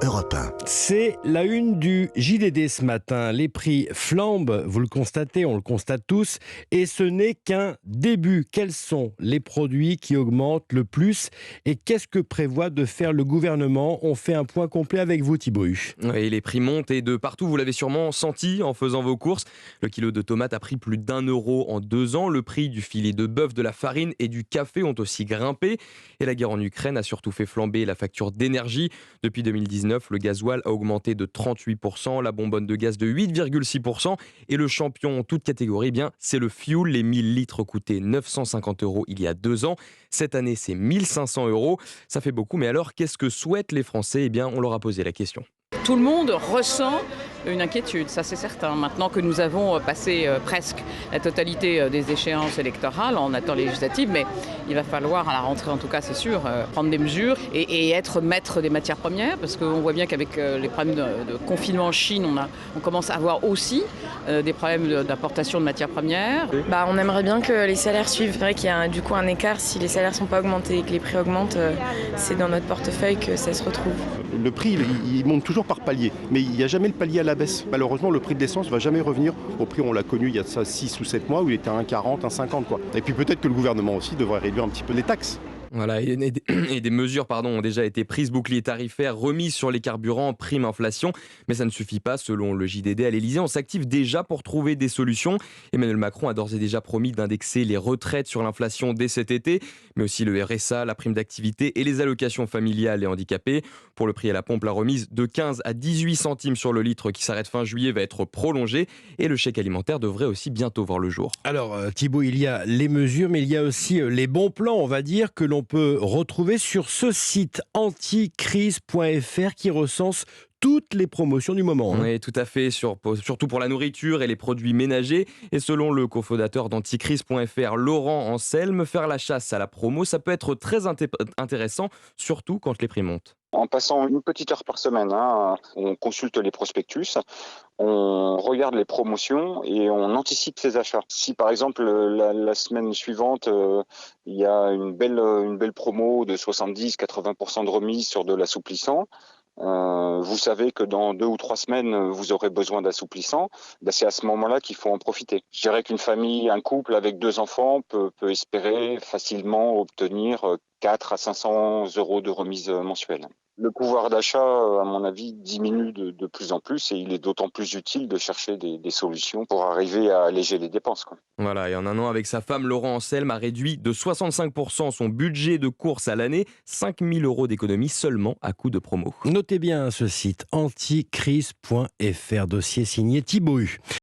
Europe 1. C'est la une du JDD ce matin. Les prix flambent, vous le constatez, on le constate tous, et ce n'est qu'un début. Quels sont les produits qui augmentent le plus et qu'est-ce que prévoit de faire le gouvernement? On fait un point complet avec vous, Thibaut Huche. Oui, les prix montent et de partout, vous l'avez sûrement senti en faisant vos courses. Le kilo de tomates a pris plus d'1 € en 2 ans. Le prix du filet de bœuf, de la farine et du café ont aussi grimpé. Et la guerre en Ukraine a surtout fait flamber la facture d'énergie. Depuis 2019, le gasoil a augmenté de 38%, la bonbonne de gaz de 8,6%. Et le champion en toute catégorie, c'est le fuel. Les 1000 litres coûtaient 950 € il y a 2 ans. Cette année, c'est 1500 €. Ça fait beaucoup, mais alors qu'est-ce que souhaitent les Français? On leur a posé la question. Tout le monde ressent une inquiétude, ça c'est certain. Maintenant que nous avons passé presque la totalité des échéances électorales, on attend législatives, mais il va falloir, à la rentrée en tout cas c'est sûr, prendre des mesures et être maître des matières premières, parce qu'on voit bien qu'avec les problèmes de confinement en Chine, on commence à avoir aussi des problèmes d'importation de matières premières. On aimerait bien que les salaires suivent. C'est vrai qu'il y a du coup un écart. Si les salaires ne sont pas augmentés et que les prix augmentent, c'est dans notre portefeuille que ça se retrouve. Le prix, il monte toujours par palier, mais il n'y a jamais le palier à la baisse. Malheureusement, le prix de l'essence ne va jamais revenir au prix on l'a connu il y a ça 6 ou 7 mois où il était à 1,40, 1,50 quoi. Et puis peut-être que le gouvernement aussi devrait réduire un petit peu les taxes. Voilà, et des mesures ont déjà été prises, bouclier tarifaire, remise sur les carburants, prime inflation. Mais ça ne suffit pas, selon le JDD à l'Elysée. On s'active déjà pour trouver des solutions. Emmanuel Macron a d'ores et déjà promis d'indexer les retraites sur l'inflation dès cet été, mais aussi le RSA, la prime d'activité et les allocations familiales et handicapées. Pour le prix à la pompe, la remise de 15 à 18 centimes sur le litre qui s'arrête fin juillet va être prolongée et le chèque alimentaire devrait aussi bientôt voir le jour. Alors Thibaut, il y a les mesures, mais il y a aussi les bons plans, on va dire, que l'on peut retrouver sur ce site anticrise.fr qui recense toutes les promotions du moment. Oui, tout à fait, surtout pour la nourriture et les produits ménagers. Et selon le cofondateur d'anticrise.fr, Laurent Anselme, faire la chasse à la promo, ça peut être très intéressant, surtout quand les prix montent. En passant une petite heure par semaine, on consulte les prospectus, on regarde les promotions et on anticipe ses achats. Si par exemple la semaine suivante, il y a une belle promo de 70-80% de remise sur de l'assouplissant, vous savez que dans 2 ou 3 semaines, vous aurez besoin d'assouplissant. C'est à ce moment-là qu'il faut en profiter. Je dirais qu'une famille, un couple avec 2 enfants peut espérer facilement obtenir 4 à 500 € de remise mensuelle. Le pouvoir d'achat, à mon avis, diminue de plus en plus et il est d'autant plus utile de chercher des solutions pour arriver à alléger les dépenses. Voilà, et en un an, avec sa femme, Laurent Anselme a réduit de 65% son budget de course à l'année, 5 000 € d'économie seulement à coup de promo. Notez bien ce site anticrise.fr, dossier signé Thibaut Huche.